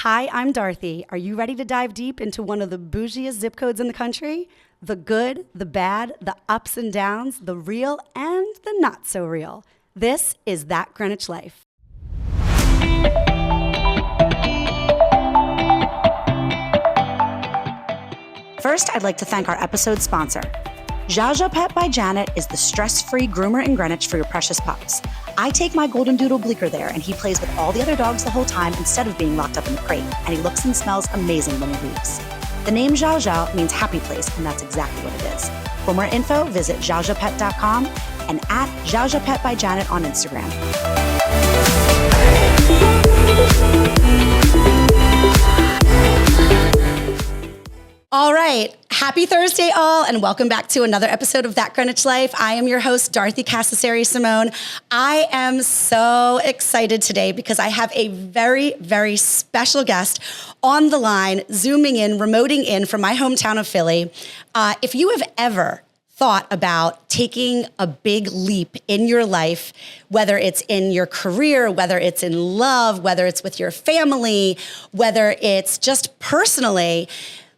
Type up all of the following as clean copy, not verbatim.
Hi, I'm Dorothy. Are you ready to dive deep into one of the bougiest zip codes in the country? The good, the bad, the ups and downs, the real and the not so real. This is That Greenwich Life. First, I'd like to thank our episode sponsor. Zsa Pet by Janet is the stress-free groomer in Greenwich for your precious pups. I take my golden doodle Bleecker there, and he plays with all the other dogs the whole time instead of being locked up in the crate, and he looks and smells amazing when he leaves. The name Zsa means happy place, and that's exactly what it is. For more info, visit zsapet.com and at Zsa Pet by Janet on Instagram. All right. Happy Thursday, all, and welcome back to another episode of That Greenwich Life. I am your host, Dorothy Cascerceri Simone. I am so excited today because I have a very, very special guest on the line, zooming in, remoting in from my hometown of Philly. If you have ever thought about taking a big leap in your life, whether it's in your career, whether it's in love, whether it's with your family, whether it's just personally,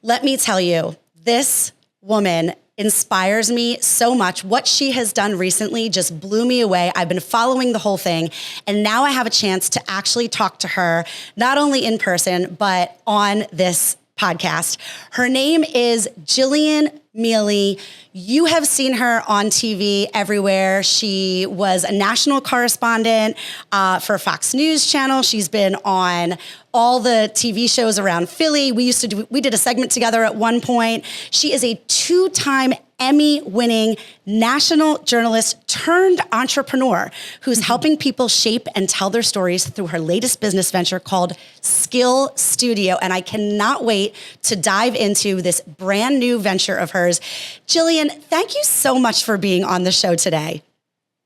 let me tell you, this woman inspires me so much. What she has done recently just blew me away. I've been following the whole thing, and now I have a chance to actually talk to her, not only in person, but on this podcast. Her name is Jillian Mele. You have seen her on TV everywhere. She was a national correspondent for Fox News Channel. She's been on all the TV shows around Philly. We did a segment together at one point. She is a two-time Emmy-winning national journalist turned entrepreneur who's helping people shape and tell their stories through her latest business venture called Skill Studio. And I cannot wait to dive into this brand new venture of hers. Jillian, thank you so much for being on the show today.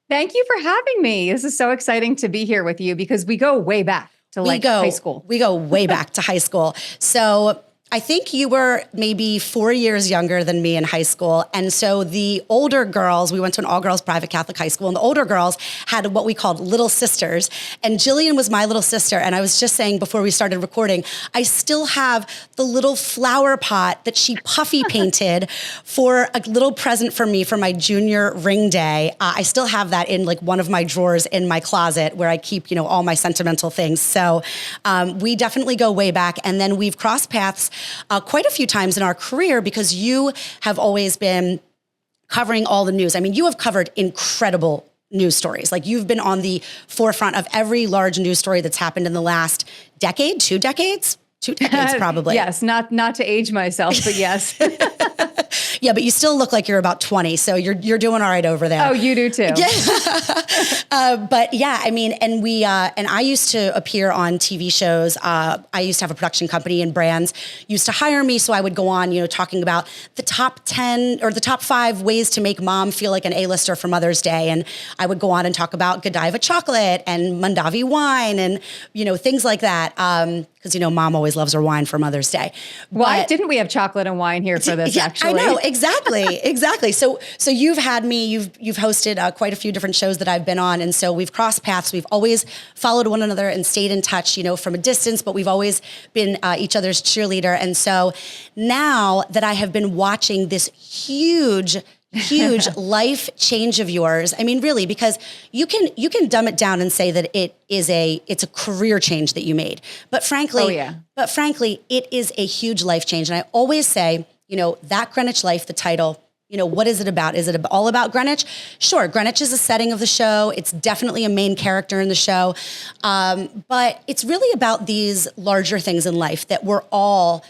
Thank you for having me. This is so exciting to be here with you because we go way back to high school. We go way back to high school. So I think you were maybe 4 years younger than me in high school. And so the older girls, we went to an all-girls private Catholic high school, and the older girls had what we called little sisters. And Jillian was my little sister. And I was just saying before we started recording, I still have the little flower pot that she puffy painted for a little present for me for my junior ring day. I still have that in like one of my drawers in my closet where I keep, all my sentimental things. So we definitely go way back. And then we've crossed paths quite a few times in our career because you have always been covering all the news. I mean, you have covered incredible news stories. Like you've been on the forefront of every large news story that's happened in the last decade, 2 decades? 2 decades, probably. Yes, not to age myself, but yes. Yeah, but you still look like you're about 20, so you're doing all right over there. Oh, you do too. Yeah. But yeah, I mean, and I used to appear on TV shows. I used to have a production company, and brands used to hire me, so I would go on, talking about the top 10 or the top 5 ways to make mom feel like an A-lister for Mother's Day, and I would go on and talk about Godiva chocolate and Mondavi wine and things like that. Because mom always loves her wine for Mother's Day. Why didn't we have chocolate and wine here for this? Yeah, actually, I know exactly. So you've had me. You've hosted quite a few different shows that I've been on, and so we've crossed paths. We've always followed one another and stayed in touch, from a distance. But we've always been each other's cheerleader. And so now that I have been watching this huge life change of yours. I mean, really, because you can dumb it down and say that it's a career change that you made. But frankly, it is a huge life change. And I always say, That Greenwich Life, the title, what is it about? Is it all about Greenwich? Sure. Greenwich is a setting of the show. It's definitely a main character in the show. But it's really about these larger things in life that we're all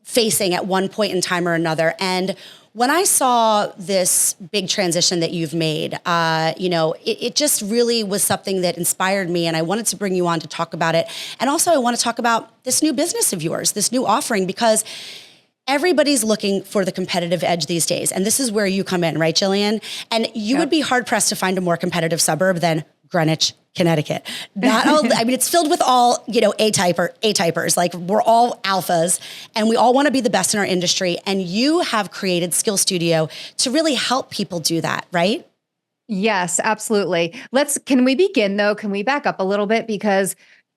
facing at one point in time or another. And when I saw this big transition that you've made, it just really was something that inspired me, and I wanted to bring you on to talk about it. And also I want to talk about this new business of yours, this new offering, because everybody's looking for the competitive edge these days. And this is where you come in, right, Jillian? And you would be hard pressed to find a more competitive suburb than Greenwich, Connecticut. Not all, I mean, it's filled with all, A-typers. Like we're all alphas and we all want to be the best in our industry. And you have created Skill Studio to really help people do that, right? Yes, absolutely. Can we begin though? Can we back up a little bit? Because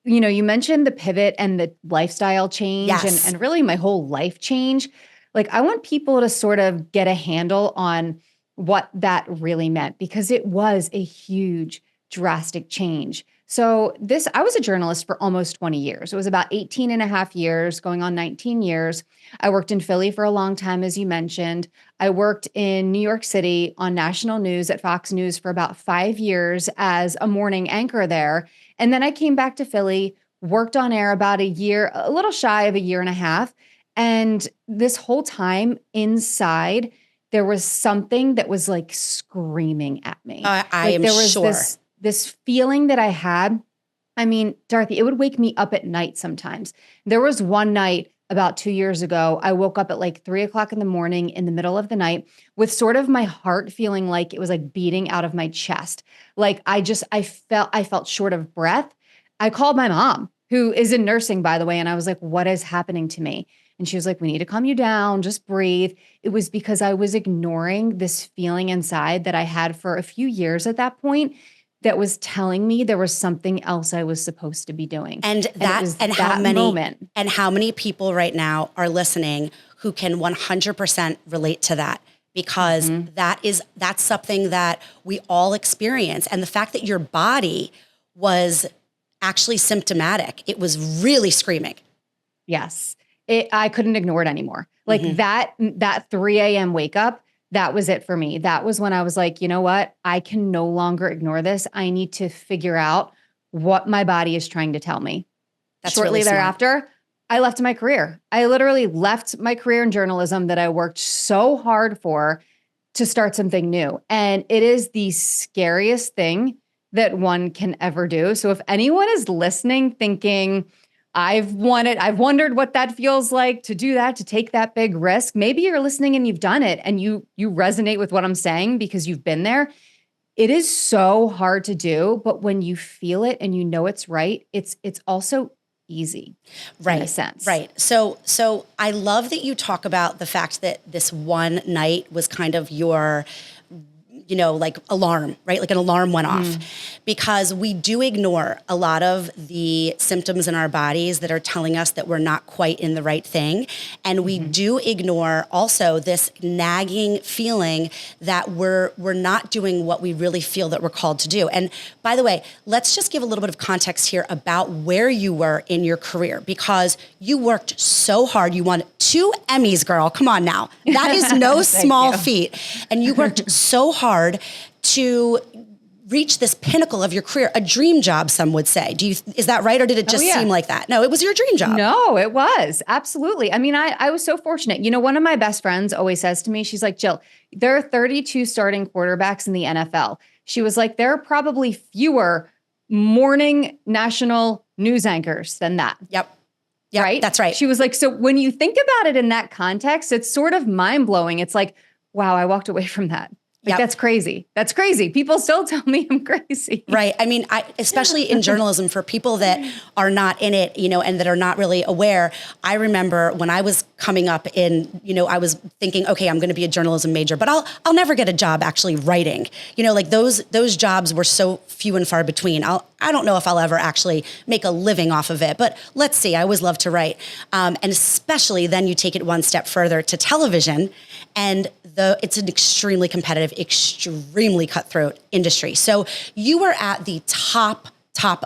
you mentioned the pivot and the lifestyle change and really my whole life change. Like, I want people to sort of get a handle on what that really meant, because it was a huge, drastic change. So I was a journalist for almost 20 years. It was about 18 and a half years, going on 19 years. I worked in Philly for a long time, as you mentioned. I worked in New York City on national news at Fox News for about 5 years as a morning anchor there. And then I came back to Philly, worked on air about a year, a little shy of a year and a half. And this whole time inside, there was something that was like screaming at me. I am sure. This feeling that I had. I mean, Dorothy, it would wake me up at night sometimes. There was one night about 2 years ago, I woke up at like 3:00 in the morning in the middle of the night with sort of my heart feeling like it was like beating out of my chest. Like I felt short of breath. I called my mom, who is in nursing, by the way. And I was like, what is happening to me? And she was like, we need to calm you down, just breathe. It was because I was ignoring this feeling inside that I had for a few years at that point that was telling me there was something else I was supposed to be doing. How many people right now are listening who can 100% relate to that, because that's something that we all experience. And the fact that your body was actually symptomatic, it was really screaming. Yes. I couldn't ignore it anymore. Like that 3 a.m. wake up, that was it for me. That was when I was like, you know what? I can no longer ignore this. I need to figure out what my body is trying to tell me. Shortly thereafter, I left my career. I literally left my career in journalism that I worked so hard for to start something new. And it is the scariest thing that one can ever do. So if anyone is listening thinking, I've wondered what that feels like to do that, to take that big risk. Maybe you're listening and you've done it and you resonate with what I'm saying because you've been there. It is so hard to do, but when you feel it and you know it's right, it's also easy, right, in a sense. Right. So I love that you talk about the fact that this one night was kind of your, like alarm, right? Like an alarm went off, because we do ignore a lot of the symptoms in our bodies that are telling us that we're not quite in the right thing. And we do ignore also this nagging feeling that we're not doing what we really feel that we're called to do. And by the way, let's just give a little bit of context here about where you were in your career, because you worked so hard. You won 2 Emmys, girl. Come on now. That is no small feat. And you worked so hard to reach this pinnacle of your career, a dream job, some would say. Is that right? Or did it just seem like that? No, it was your dream job. No, it was. Absolutely. I mean, I was so fortunate. One of my best friends always says to me, she's like, Jill, there are 32 starting quarterbacks in the NFL. She was like, there are probably fewer morning national news anchors than that. Yep. Right? That's right. She was like, so when you think about it in that context, it's sort of mind blowing. It's like, wow, I walked away from that. That's crazy. That's crazy. People still tell me I'm crazy. Right. I mean, especially in journalism, for people that are not in it, and that are not really aware. I remember when I was coming up in, I was thinking, okay, I'm going to be a journalism major, but I'll never get a job actually writing. Like those jobs were so few and far between. I don't know if I'll ever actually make a living off of it, but let's see. I always love to write. And especially then you take it one step further to television, and it's an extremely competitive, extremely cutthroat industry. So you were at the top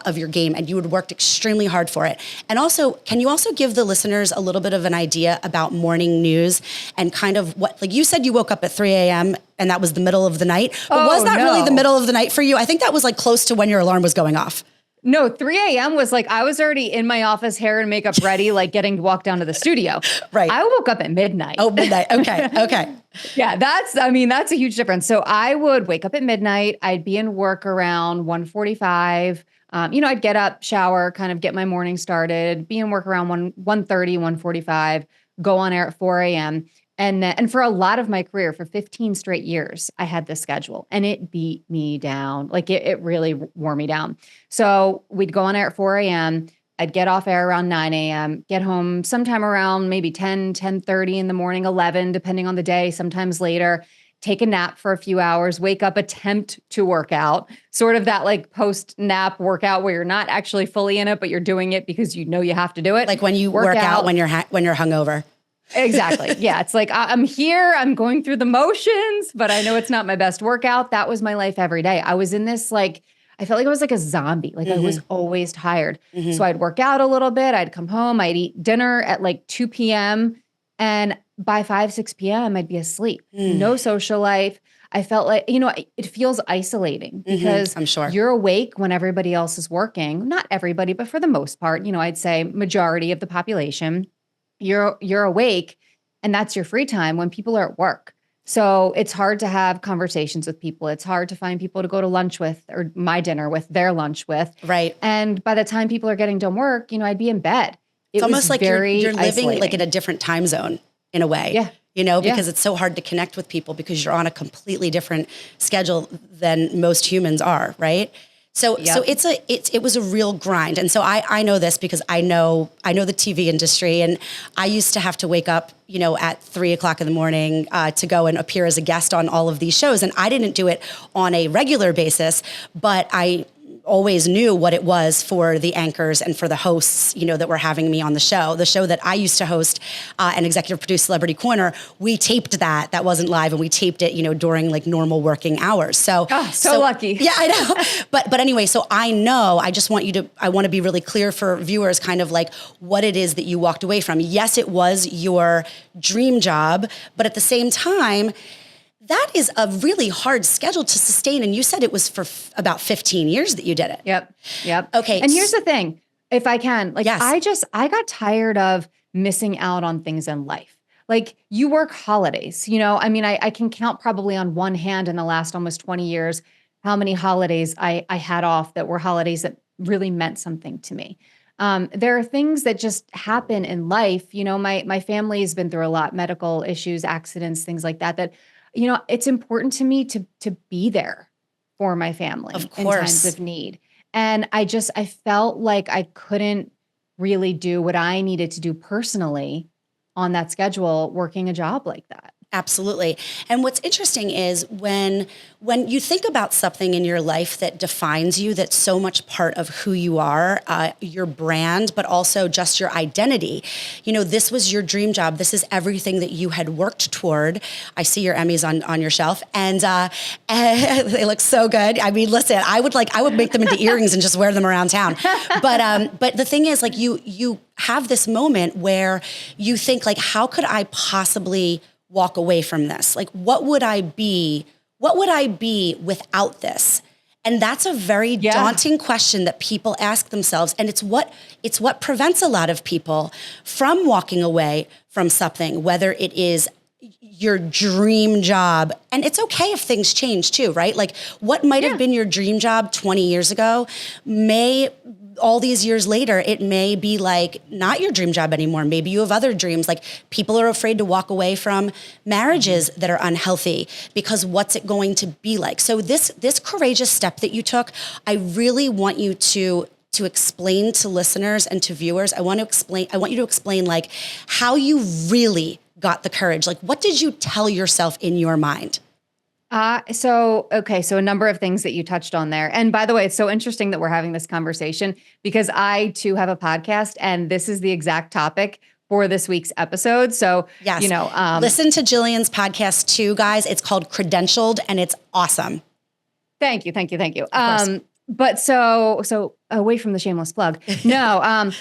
of your game, and you had worked extremely hard for it. And also, can you also give the listeners a little bit of an idea about morning news and kind of what, like you said, you woke up at 3 a.m. and that was the middle of the night, but was that really the middle of the night for you? I think that was like close to when your alarm was going off. No, 3 a.m. was like, I was already in my office, hair and makeup ready, like getting to walk down to the studio. Right. I woke up at midnight. Oh, midnight. Okay. Yeah, that's a huge difference. So I would wake up at midnight. I'd be in work around 1:45. I'd get up, shower, kind of get my morning started, be in work around 1:30, 1:45, go on air at 4 a.m. And for a lot of my career, for 15 straight years, I had this schedule, and it beat me down. Like it really wore me down. So we'd go on air at 4 a.m. I'd get off air around 9 a.m., get home sometime around maybe 10:30 in the morning, 11, depending on the day, sometimes later. take a nap for a few hours, wake up, attempt to work out, sort of that like post nap workout where you're not actually fully in it, but you're doing it because you know you have to do it. Like when you work out when you're hungover. Exactly. Yeah. It's like, I'm here, I'm going through the motions, but I know it's not my best workout. That was my life every day. I was in this, like, I felt like I was like a zombie. Like I was always tired. So I'd work out a little bit. I'd come home. I'd eat dinner at like 2 p.m. And by 5, 6 p.m., I'd be asleep. No social life. I felt like, it feels isolating because I'm sure you're awake when everybody else is working. Not everybody, but for the most part, I'd say majority of the population. You're awake, and that's your free time when people are at work. So it's hard to have conversations with people. It's hard to find people to go to lunch with, or my dinner with, their lunch with. Right. And by the time people are getting done work, I'd be in bed. It's almost like you're living isolating. like in a different time zone in a way. Yeah. Because it's so hard to connect with people because you're on a completely different schedule than most humans are, right? So it was a real grind. And so I know this because I know the TV industry, and I used to have to wake up, at 3:00 in the morning to go and appear as a guest on all of these shows. And I didn't do it on a regular basis, but I always knew what it was for the anchors and for the hosts, that were having me on the show. The show that I used to host and executive produce, Celebrity Corner, we taped that. That wasn't live, and we taped it, during like normal working hours. So lucky. Yeah, I know. But anyway, so I know. I want to be really clear for viewers, kind of like what it is that you walked away from. Yes, it was your dream job, but at the same time, that is a really hard schedule to sustain. And you said it was for about 15 years that you did it. Yep. Okay. And here's the thing, if I can, like, yes. I got tired of missing out on things in life. Like, you work holidays, I can count probably on one hand in the last almost 20 years, how many holidays I had off that were holidays that really meant something to me. There are things that just happen in life. My family has been through a lot, medical issues, accidents, things like that, it's important to me to be there for my family in times of need. And I felt like I couldn't really do what I needed to do personally on that schedule, working a job like that. Absolutely. And what's interesting is when you think about something in your life that defines you, that's so much part of who you are, your brand, but also just your identity. This was your dream job. This is everything that you had worked toward. I see your Emmys on your shelf, and they look so good. I mean, listen, I would make them into earrings and just wear them around town. But the thing is, like, you have this moment where you think, like, how could I possibly walk away from this? Like, what would I be without this? And that's a very daunting question that people ask themselves. And it's what prevents a lot of people from walking away from something, whether it is your dream job. And it's okay if things change too, right? Like, what might have been your dream job 20 years ago all these years later, it may be like not your dream job anymore. Maybe you have other dreams. Like, people are afraid to walk away from marriages that are unhealthy because what's it going to be like? So this courageous step that you took, I really want you to explain to listeners and to viewers. I want you to explain like how you really got the courage. Like, what did you tell yourself in your mind? So a number of things that you touched on there. And by the way, it's so interesting that we're having this conversation because I too have a podcast, and this is the exact topic for this week's episode. So, yes. Listen to Jillian's podcast too, guys. It's called Credentialed, and it's awesome. Thank you. But so away from the shameless plug. No,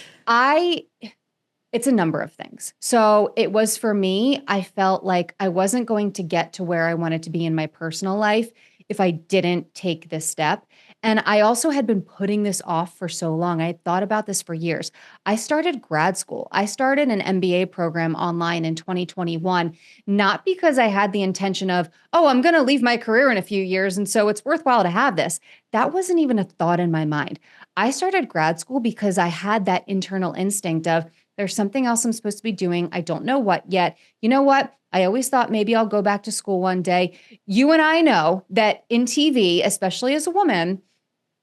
it's a number of things. So it was, for me, I felt like I wasn't going to get to where I wanted to be in my personal life if I didn't take this step. And I also had been putting this off for so long. I had thought about this for years. I started grad school. I started an MBA program online in 2021, not because I had the intention of, I'm going to leave my career in a few years, and so it's worthwhile to have this. That wasn't even a thought in my mind. I started grad school because I had that internal instinct of, there's something else I'm supposed to be doing. I don't know what yet. You know what? I always thought maybe I'll go back to school one day. You and I know that in TV, especially as a woman,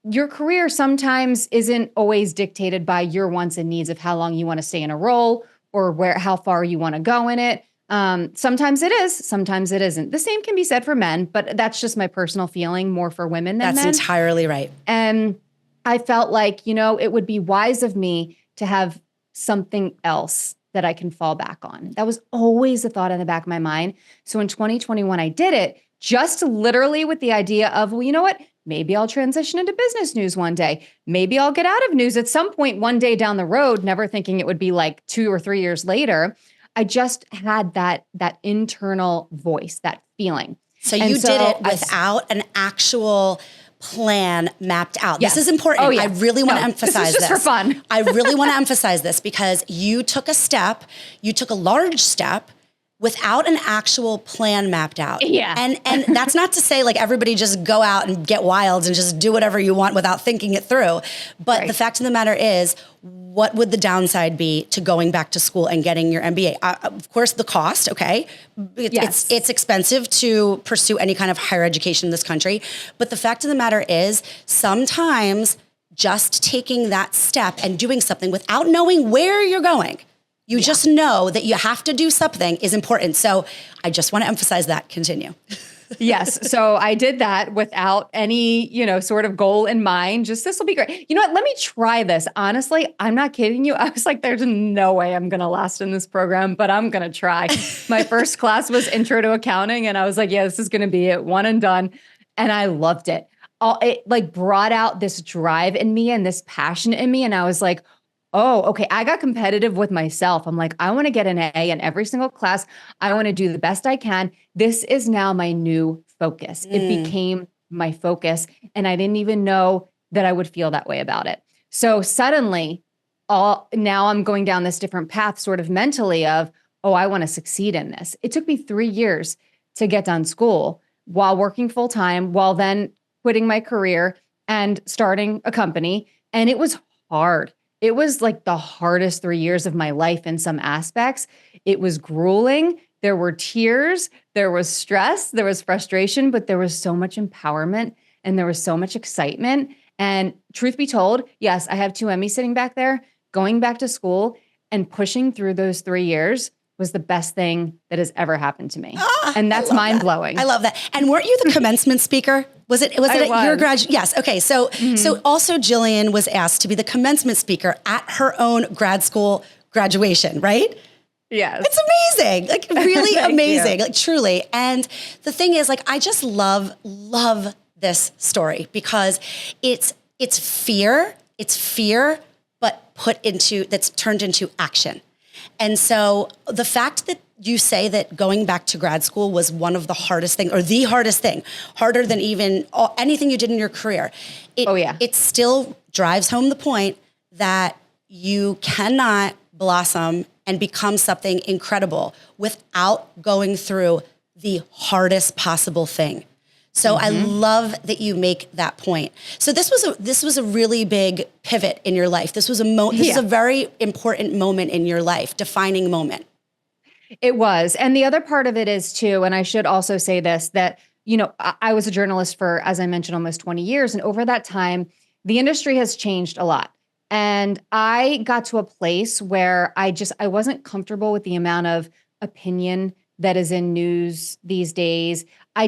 your career sometimes isn't always dictated by your wants and needs of how long you want to stay in a role or how far you want to go in it. Sometimes it is, sometimes it isn't. The same can be said for men, but that's just my personal feeling, more for women than men. That's entirely right. And I felt like, it would be wise of me to have something else that I can fall back on. That was always a thought in the back of my mind. So in 2021, I did it just literally with the idea of, well, you know what? Maybe I'll transition into business news one day. Maybe I'll get out of news at some point one day down the road, never thinking it would be like 2 or 3 years later. I just had that internal voice, that feeling. So you did it without an actual plan mapped out. Yes. This is important. Oh, yeah. I really want to emphasize this. This is just for fun. I really want to emphasize this because you took a large step without an actual plan mapped out. Yeah. And that's not to say like everybody just go out and get wild and just do whatever you want without thinking it through. But the fact of the matter is, what would the downside be to going back to school and getting your MBA? Of course, the cost, okay? It's expensive to pursue any kind of higher education in this country. But the fact of the matter is, sometimes just taking that step and doing something without knowing where you're going, you just know that you have to do something is important. So I just want to emphasize that. Continue. Yes. So I did that without any, sort of goal in mind. Just, this will be great. You know what? Let me try this. Honestly, I'm not kidding you. I was like, there's no way I'm going to last in this program, but I'm going to try. My first class was Intro to Accounting. And I was like, yeah, this is going to be it. One and done. And I loved it. It like brought out this drive in me and this passion in me. And I was like, oh, okay. I got competitive with myself. I'm like, I want to get an A in every single class. I want to do the best I can. This is now my new focus. It became my focus. And I didn't even know that I would feel that way about it. So suddenly, now I'm going down this different path sort of mentally of, oh, I want to succeed in this. It took me 3 years to get done school while working full time, while then quitting my career and starting a company. And it was hard. It was like the hardest 3 years of my life in some aspects. It was grueling. There were tears, there was stress, there was frustration, but there was so much empowerment and there was so much excitement. And truth be told, yes, I have 2 Emmys sitting back there. Going back to school and pushing through those 3 years was the best thing that has ever happened to me. And that's mind blowing. I love that. And weren't you the commencement speaker? Was it at your graduation? Yes. Okay. So also Jillian was asked to be the commencement speaker at her own grad school graduation, right? Yes. It's amazing. Like really amazing. You. Like truly. And the thing is, like, I just love this story because it's fear, but that's turned into action. And so the fact that you say that going back to grad school was one of the hardest thing, or the hardest thing, harder than even anything you did in your career. It still drives home the point that you cannot blossom and become something incredible without going through the hardest possible thing. So I love that you make that point. So this was a really big pivot in your life. This was a very important moment in your life, defining moment. It was. And the other part of it is too, and I should also say this, that, I was a journalist for, as I mentioned, almost 20 years. And over that time, the industry has changed a lot. And I got to a place where I wasn't comfortable with the amount of opinion that is in news these days. I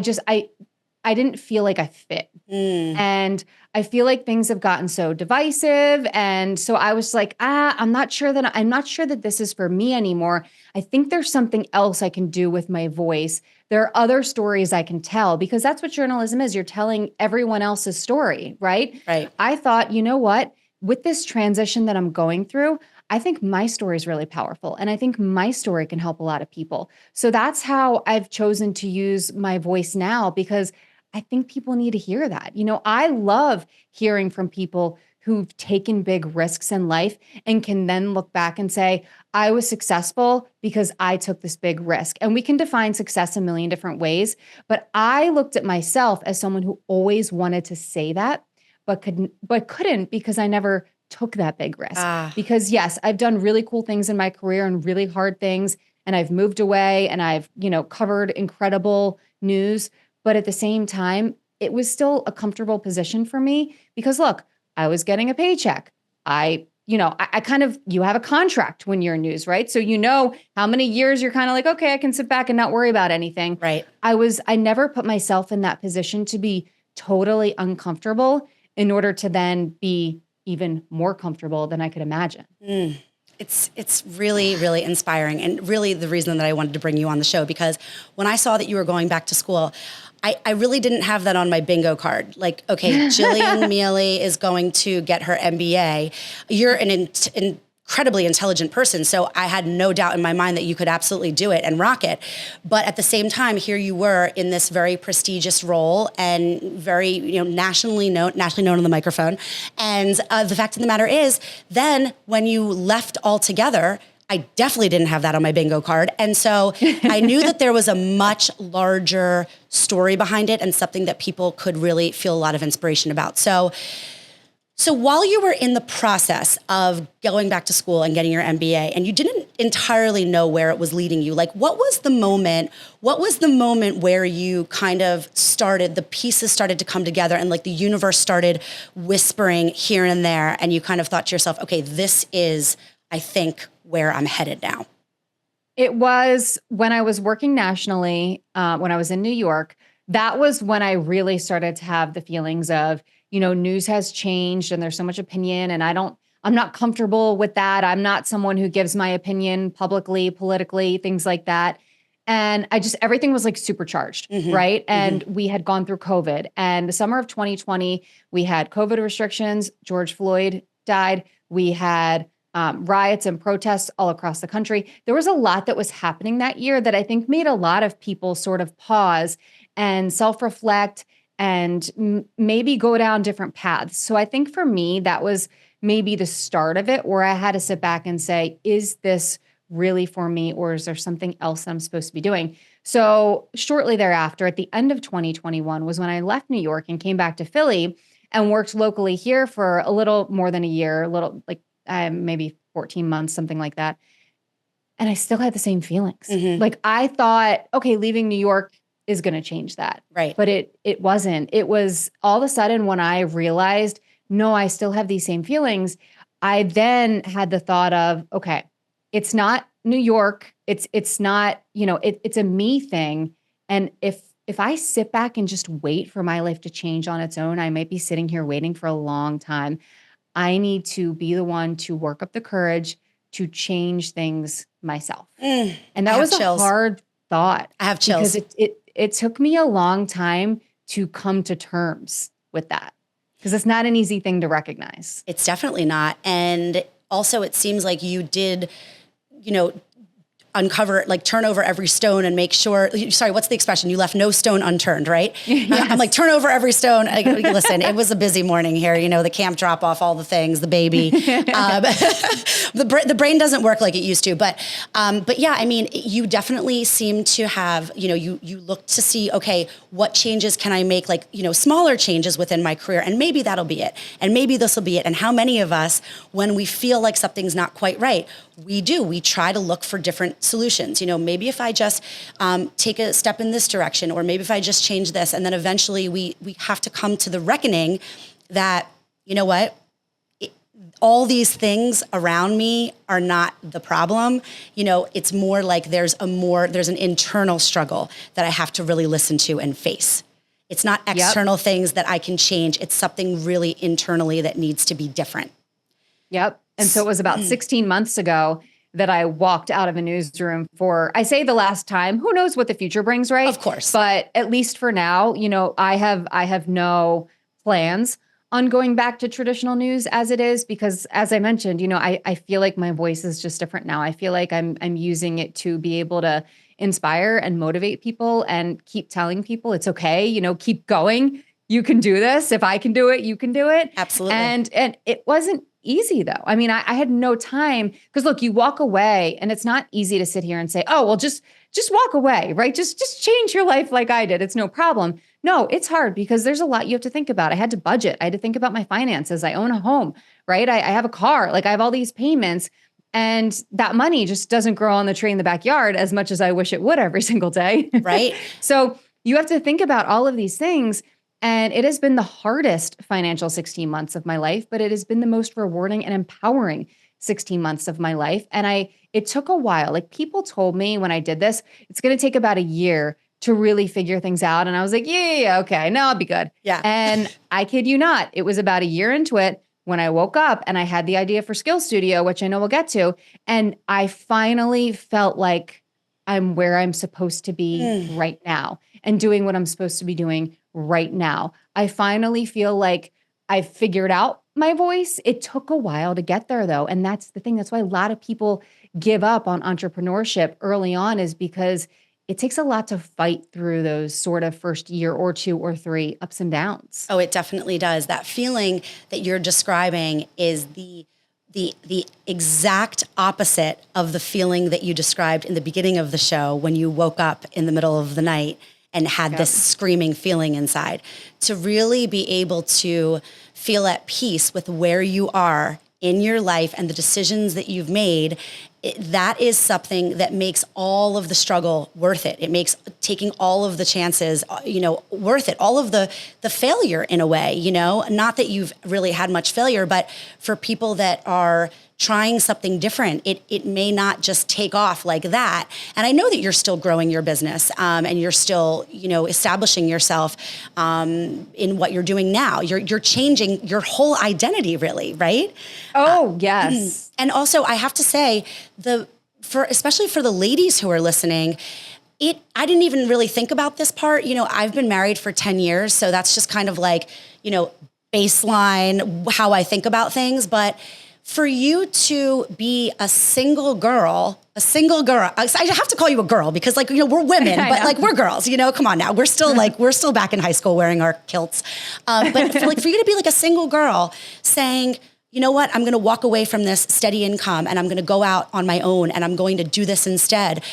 didn't feel like I fit. And I feel like things have gotten so divisive. And so I was like, I'm not sure that this is for me anymore. I think there's something else I can do with my voice. There are other stories I can tell, because that's what journalism is. You're telling everyone else's story, right? Right. I thought, you know what? With this transition that I'm going through, I think my story is really powerful. And I think my story can help a lot of people. So that's how I've chosen to use my voice now, because I think people need to hear that. I love hearing from people who've taken big risks in life and can then look back and say, I was successful because I took this big risk. And we can define success a million different ways. But I looked at myself as someone who always wanted to say that, but couldn't because I never took that big risk. Because yes, I've done really cool things in my career and really hard things. And I've moved away and I've, covered incredible news. But at the same time, it was still a comfortable position for me because look, I was getting a paycheck. I, you have a contract when you're in news, right? So how many years you're kind of like, okay, I can sit back and not worry about anything. Right. I never put myself in that position to be totally uncomfortable in order to then be even more comfortable than I could imagine. It's really, really inspiring, and really the reason that I wanted to bring you on the show, because when I saw that you were going back to school, I really didn't have that on my bingo card. Like, okay, Jillian Mele is going to get her MBA. You're an incredibly intelligent person, so I had no doubt in my mind that you could absolutely do it and rock it. But at the same time, here you were in this very prestigious role and very, nationally known on the microphone. And the fact of the matter is, then when you left altogether, I definitely didn't have that on my bingo card. And so I knew that there was a much larger story behind it and something that people could really feel a lot of inspiration about. So while you were in the process of going back to school and getting your MBA, and you didn't entirely know where it was leading you, like what was the moment where you kind of the pieces started to come together and like the universe started whispering here and there, and you kind of thought to yourself, okay, this is, I think, where I'm headed now? It was when I was working nationally, when I was in New York. That was when I really started to have the feelings of, news has changed and there's so much opinion, and I'm not comfortable with that. I'm not someone who gives my opinion publicly, politically, things like that. And everything was like supercharged, right? And we had gone through COVID, and the summer of 2020, we had COVID restrictions. George Floyd died. We had riots and protests all across the country. There was a lot that was happening that year that I think made a lot of people sort of pause and self-reflect and maybe go down different paths. So I think for me, that was maybe the start of it, where I had to sit back and say, is this really for me, or is there something else that I'm supposed to be doing? So shortly thereafter, at the end of 2021 was when I left New York and came back to Philly and worked locally here for a little more than a year, maybe 14 months, something like that. And I still had the same feelings. Like I thought, okay, leaving New York is going to change that. Right. But it wasn't. It was all of a sudden when I realized, no, I still have these same feelings. I then had the thought of, okay, it's not New York. It's not, it's a me thing. And if I sit back and just wait for my life to change on its own, I might be sitting here waiting for a long time. I need to be the one to work up the courage to change things myself. And that was a hard thought. I have chills. Because it took me a long time to come to terms with that, because it's not an easy thing to recognize. It's definitely not. And also it seems like you did, uncover, like turn over every stone and make sure, sorry, what's the expression? You left no stone unturned, right? Yes. I'm like, turn over every stone. Listen, it was a busy morning here, the camp drop off, all the things, the baby. The brain doesn't work like it used to, but yeah, I mean, you definitely seem to have, you look to see, okay, what changes can I make, like, smaller changes within my career, and maybe that'll be it. And maybe this will be it. And how many of us, when we feel like something's not quite right, we try to look for different solutions. Maybe if I just take a step in this direction, or maybe if I just change this, and then eventually we have to come to the reckoning that, all these things around me are not the problem. It's more like there's an internal struggle that I have to really listen to and face. It's not external things that I can change. It's something really internally that needs to be different. Yep. And so it was about 16 months ago that I walked out of a newsroom for, I say the last time, who knows what the future brings, right? Of course. But at least for now, I have no plans on going back to traditional news as it is, because as I mentioned, I feel like my voice is just different now. I feel like I'm using it to be able to inspire and motivate people and keep telling people it's okay, keep going. You can do this. If I can do it, you can do it. Absolutely. And it wasn't easy though. I mean, I had no time, because look, you walk away and it's not easy to sit here and say, oh, well, just walk away, right? Just change your life like I did. It's no problem. No, it's hard because there's a lot you have to think about. I had to budget. I had to think about my finances. I own a home, right? I have a car. Like I have all these payments, and that money just doesn't grow on the tree in the backyard as much as I wish it would every single day. Right. So you have to think about all of these things. And it has been the hardest financial 16 months of my life, but it has been the most rewarding and empowering 16 months of my life. And it took a while. Like people told me when I did this, it's going to take about a year to really figure things out. And I was like, yeah, okay, no, I'll be good. Yeah. And I kid you not, it was about a year into it when I woke up and I had the idea for Skill Studio, which I know we'll get to. And I finally felt like I'm where I'm supposed to be right now and doing what I'm supposed to be doing right now. I finally feel like I've figured out my voice. It took a while to get there though. And that's the thing. That's why a lot of people give up on entrepreneurship early on, is because it takes a lot to fight through those sort of first year or two or three ups and downs. Oh, it definitely does. That feeling that you're describing is the exact opposite of the feeling that you described in the beginning of the show when you woke up in the middle of the night and had this screaming feeling inside. To really be able to feel at peace with where you are in your life and the decisions that you've made, that is something that makes all of the struggle worth it. It makes taking all of the chances, worth it. All of the failure in a way, not that you've really had much failure, but for people that are trying something different, it may not just take off like that. And I know that you're still growing your business and you're still, establishing yourself in what you're doing now. You're changing your whole identity, really, right? Oh, yes. And also, I have to say, especially for the ladies who are listening, I didn't even really think about this part. I've been married for 10 years, so that's just kind of like, baseline how I think about things. But for you to be a single girl, I have to call you a girl because we're women, but we're girls, come on now. We're still back in high school wearing our kilts. But for you to be like a single girl saying, you know what, I'm going to walk away from this steady income and I'm going to go out on my own and I'm going to do this instead.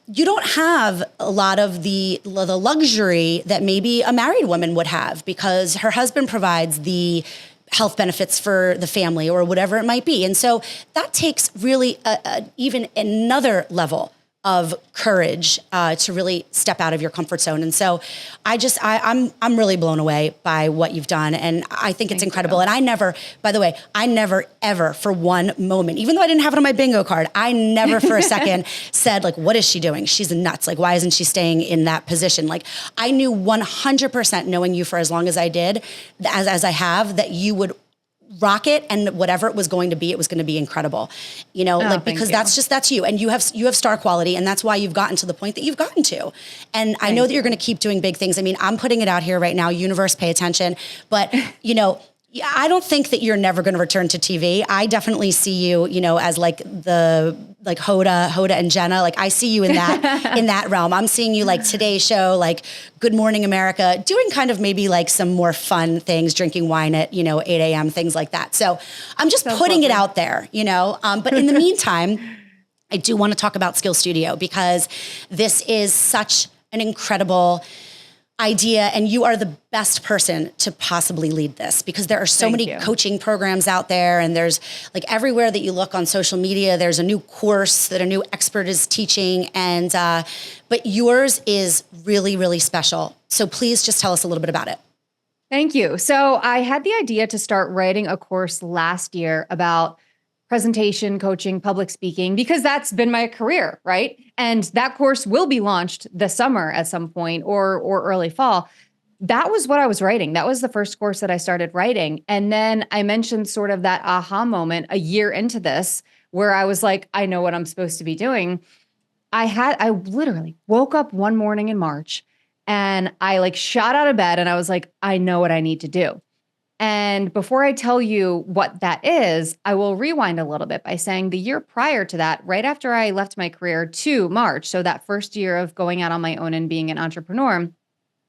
You don't have a lot of the luxury that maybe a married woman would have because her husband provides the health benefits for the family or whatever it might be. And so that takes really even another level of courage to really step out of your comfort zone. And so I'm really blown away by what you've done. And I think it's incredible. And I never ever for one moment, even though I didn't have it on my bingo card, I never for a second said what is she doing? She's nuts. Why isn't she staying in that position? I knew 100% knowing you for as long as I did, as I have, that you would rock it, and whatever it was going to be incredible, because that's you, and you have star quality, and that's why you've gotten to the point that you've gotten to. And I know that you're going to keep doing big things. I mean, I'm putting it out here right now, universe, pay attention, but I don't think that you're never going to return to TV. I definitely see you, as the Hoda and Jenna. I see you in that in that realm. I'm seeing you Today's Show, Good Morning America, doing kind of maybe some more fun things, drinking wine at 8 a.m., things like that. So I'm just putting it out there, But in the meantime, I do want to talk about Skill Studio because this is such an incredible idea, and you are the best person to possibly lead this because there are so many coaching programs out there, and there's everywhere that you look on social media, there's a new course that a new expert is teaching, and but yours is really, really special. So please just tell us a little bit about it. Thank you. So I had the idea to start writing a course last year about presentation, coaching, public speaking, because that's been my career, right? And that course will be launched this summer at some point or early fall. That was what I was writing. That was the first course that I started writing. And then I mentioned sort of that aha moment a year into this where I was like, I know what I'm supposed to be doing. I literally woke up one morning in March and I shot out of bed and I was like, I know what I need to do. And before I tell you what that is, I will rewind a little bit by saying the year prior to that, right after I left my career to March, so that first year of going out on my own and being an entrepreneur,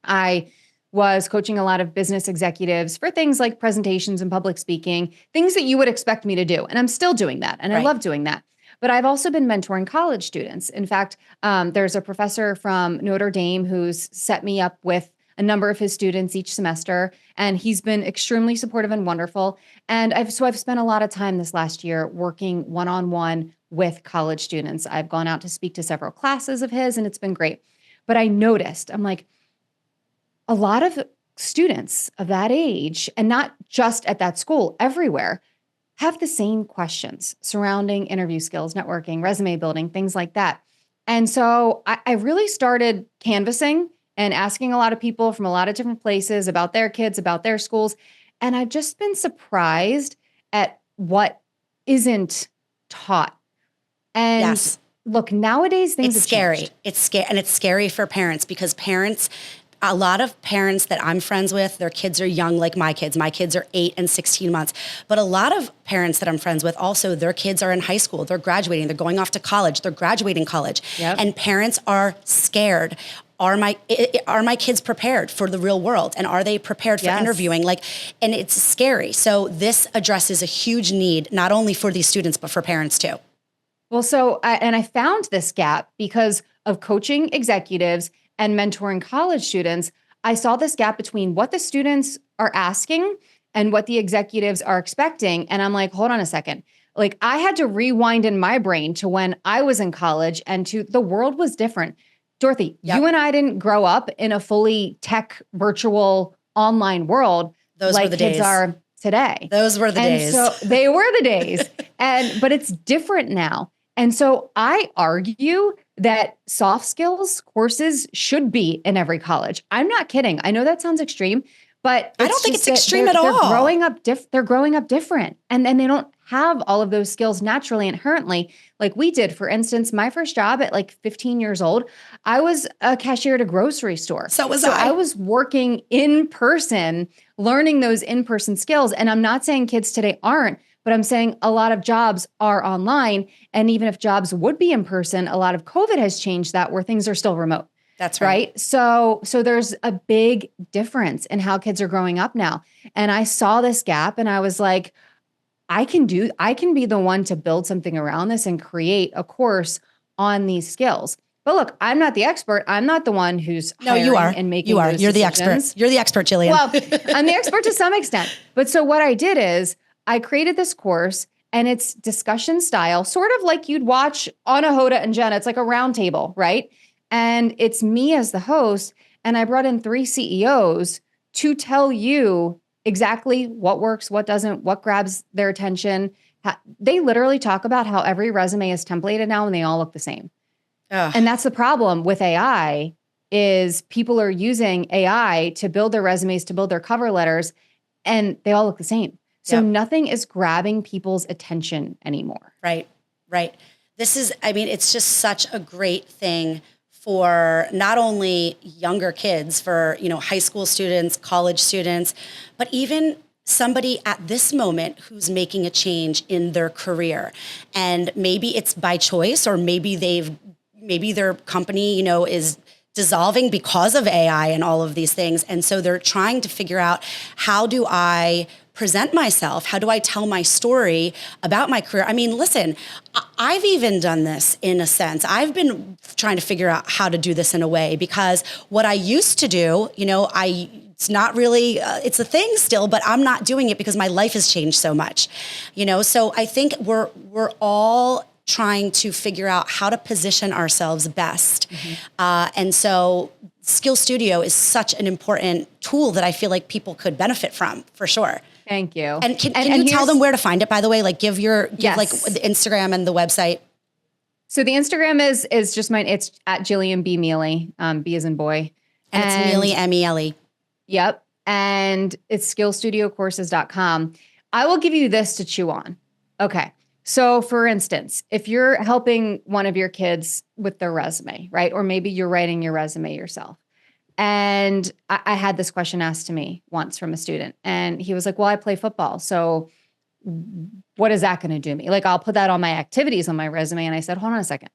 I was coaching a lot of business executives for things like presentations and public speaking, things that you would expect me to do. And I'm still doing that. And I love doing that. But I've also been mentoring college students. In fact, there's a professor from Notre Dame who's set me up with a number of his students each semester, and he's been extremely supportive and wonderful. And I've spent a lot of time this last year working one-on-one with college students. I've gone out to speak to several classes of his, and it's been great. But I noticed, I'm like, a lot of students of that age, and not just at that school, everywhere, have the same questions surrounding interview skills, networking, resume building, things like that. And so I really started canvassing and asking a lot of people from a lot of different places about their kids, about their schools. And I've just been surprised at what isn't taught. And Yes. look, nowadays things It's have scary. changed. It's scary. And it's scary for parents because a lot of parents that I'm friends with, their kids are young, like my kids. My kids are 8 and 16 months. But a lot of parents that I'm friends with also, their kids are in high school. They're graduating. They're going off to college. They're graduating college. Yep. And parents are scared. Are my kids prepared for the real world? And are they prepared for Yes. interviewing? And it's scary. So this addresses a huge need, not only for these students, but for parents too. Well, I found this gap because of coaching executives and mentoring college students. I saw this gap between what the students are asking and what the executives are expecting. And I'm like, hold on a second. Like, I had to rewind in my brain to when I was in college and to the world was different. Dorothy, Yep. you and I didn't grow up in a fully tech, virtual, online world Those were like the kids days. are today. Those were the days. So they were the days. But it's different now. And so I argue that soft skills courses should be in every college. I'm not kidding. I know that sounds extreme, but I don't think just it's that extreme at all. They're growing up they're growing up different. And then they don't have all of those skills naturally, inherently, like we did. For instance, my first job at like 15 years old, I was a cashier at a grocery store. So was I. I was working in person, learning those in-person skills. And I'm not saying kids today aren't, but I'm saying a lot of jobs are online. And even if jobs would be in person, a lot of COVID has changed that, where things are still remote. That's right. Right. So there's a big difference in how kids are growing up now. And I saw this gap and I was like, I can be the one to build something around this and create a course on these skills. But look, I'm not the expert. I'm not the one who's hiring you are. and making You are. those You're the decisions. expert. You're the expert, Jillian. Well, I'm the expert to some extent. But so what I did is I created this course, and it's discussion style, sort of like you'd watch on a Hoda and Jenna. It's like a round table, right? And it's me as the host. And I brought in 3 CEOs to tell you exactly what works, what doesn't, what grabs their attention. They literally talk about how every resume is templated now and they all look the same. Ugh. And that's the problem with AI, is people are using AI to build their resumes, to build their cover letters, and they all look the same. So Yep. nothing is grabbing people's attention anymore. Right. It's just such a great thing for not only younger kids, for, high school students, college students, but even somebody at this moment who's making a change in their career. And maybe it's by choice, or maybe their company, is dissolving because of AI and all of these things. And so they're trying to figure out, how do I present myself? How do I tell my story about my career? I mean, listen, I've even done this in a sense. I've been trying to figure out how to do this in a way, because what I used to do, it's not really, it's a thing still, but I'm not doing it because my life has changed so much, So I think we're all trying to figure out how to position ourselves best. Mm-hmm. And so Skill Studio is such an important tool that I feel like people could benefit from, for sure. Thank you. And can you tell them where to find it, by the way? Like give Yes. like the Instagram and the website. So the Instagram is just mine. It's at Jillian B. Mele, B as in boy. And it's Mele, M-E-L-E. Yep. And it's skillstudiocourses.com. I will give you this to chew on. Okay. So for instance, if you're helping one of your kids with their resume, right? Or maybe you're writing your resume yourself. And I had this question asked to me once from a student, and he was like, well, I play football. So what is that going to do me? Like, I'll put that on my activities on my resume. And I said, hold on a second.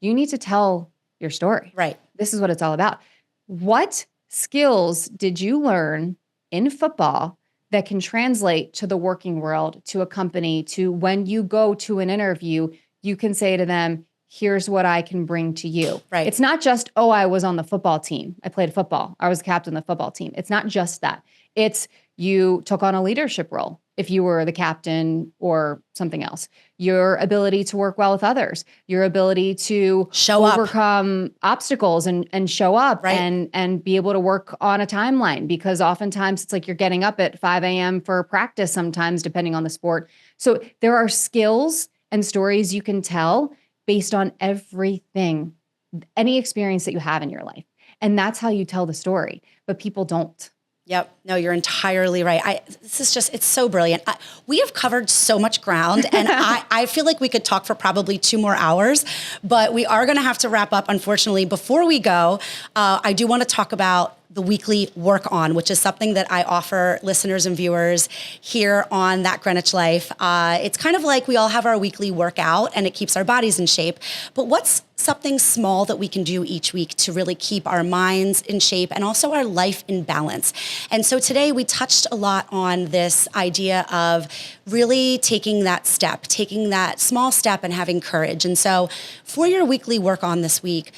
You need to tell your story. Right. This is what it's all about. What skills did you learn in football that can translate to the working world, to a company, to when you go to an interview, you can say to them, here's what I can bring to you. Right. It's not just, oh, I was on the football team. I played football. I was captain of the football team. It's not just that. It's you took on a leadership role if you were the captain or something else. Your ability to work well with others, your ability to overcome obstacles and show up and be able to work on a timeline, because oftentimes it's like you're getting up at 5 a.m. for practice sometimes, depending on the sport. So there are skills and stories you can tell based on everything, any experience that you have in your life. And that's how you tell the story, but people don't. Yep. No, you're entirely right. It's so brilliant. We have covered so much ground, and I feel like we could talk for probably 2 more hours, but we are going to have to wrap up, unfortunately. Before we go, I do want to talk about the weekly work on, which is something that I offer listeners and viewers here on That Greenwich Life. It's kind of like we all have our weekly workout and it keeps our bodies in shape, but what's something small that we can do each week to really keep our minds in shape and also our life in balance? And so today we touched a lot on this idea of really taking that step, taking that small step and having courage. And so for your weekly work on this week,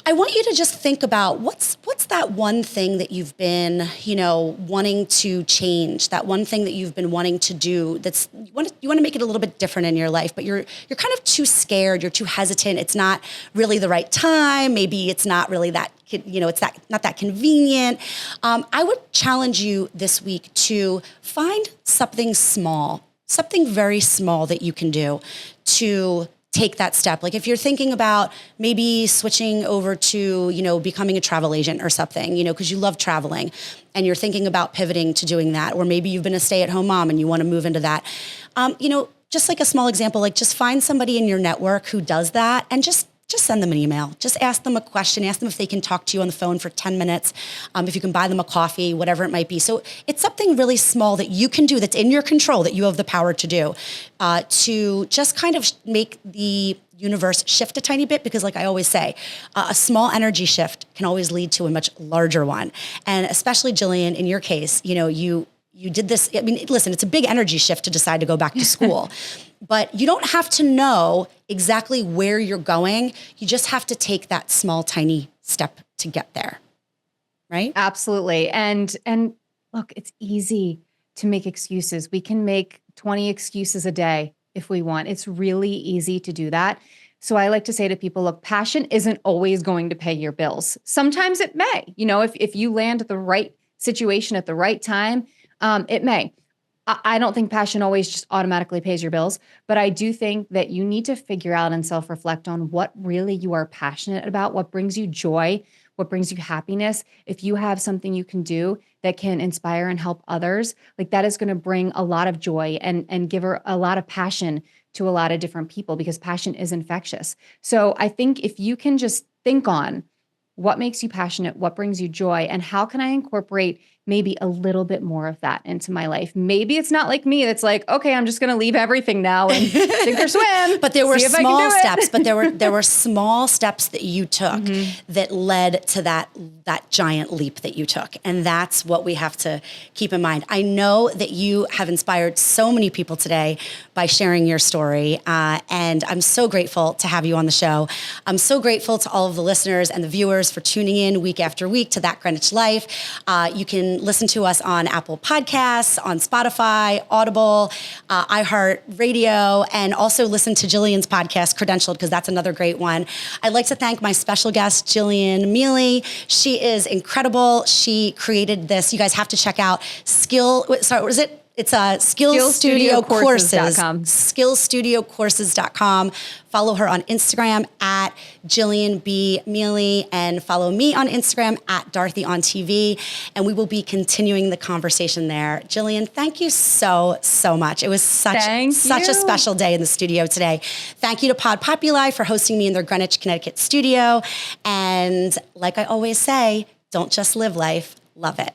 I want you to just think about what's that one thing that you've been, wanting to change, that one thing that you've been wanting to do that's you want to make it a little bit different in your life, but you're kind of too scared, you're too hesitant, it's not really the right time, maybe it's not really that, it's not that convenient. I would challenge you this week to find something small, something very small that you can do to take that step. Like if you're thinking about maybe switching over to, becoming a travel agent or something, because you love traveling and you're thinking about pivoting to doing that, or maybe you've been a stay-at-home mom and you want to move into that. Just like a small example, like just find somebody in your network who does that and just send them an email. Just ask them a question. Ask them if they can talk to you on the phone for 10 minutes, if you can buy them a coffee, whatever it might be. So it's something really small that you can do that's in your control, that you have the power to do, to just kind of make the universe shift a tiny bit, because like I always say, a small energy shift can always lead to a much larger one. And especially Jillian, in your case, you did this. I mean, listen, it's a big energy shift to decide to go back to school, but you don't have to know exactly where you're going. You just have to take that small, tiny step to get there. Right? Absolutely. And look, it's easy to make excuses. We can make 20 excuses a day if we want. It's really easy to do that. So I like to say to people, look, passion isn't always going to pay your bills. Sometimes it may, if you land at the right situation at the right time, it may. I don't think passion always just automatically pays your bills, but I do think that you need to figure out and self-reflect on what really you are passionate about, what brings you joy, what brings you happiness. If you have something you can do that can inspire and help others, like that is going to bring a lot of joy and give her a lot of passion to a lot of different people, because passion is infectious. So I think if you can just think on what makes you passionate, what brings you joy, and how can I incorporate maybe a little bit more of that into my life? Maybe it's not like me that's like, okay, I'm just going to leave everything now and sink or swim. But there were small steps, but there were small steps that you took that led to that giant leap that you took. And that's what we have to keep in mind. I know that you have inspired so many people today by sharing your story. And I'm so grateful to have you on the show. I'm so grateful to all of the listeners and the viewers for tuning in week after week to That Greenwich Life. You can listen to us on Apple Podcasts, on Spotify, Audible, iHeartRadio, and also listen to Jillian's podcast, Credentialed, because that's another great one. I'd like to thank my special guest, Jillian Mele. She is incredible. She created this. You guys have to check out It's skillstudiocourses.com. Skillstudiocourses.com. Follow her on Instagram at Jillian B. Mele, and follow me on Instagram at Dorothy on TV. And we will be continuing the conversation there. Jillian, thank you so much. It was such a special day in the studio today. Thank you to Pod Populi for hosting me in their Greenwich, Connecticut studio. And like I always say, don't just live life, love it.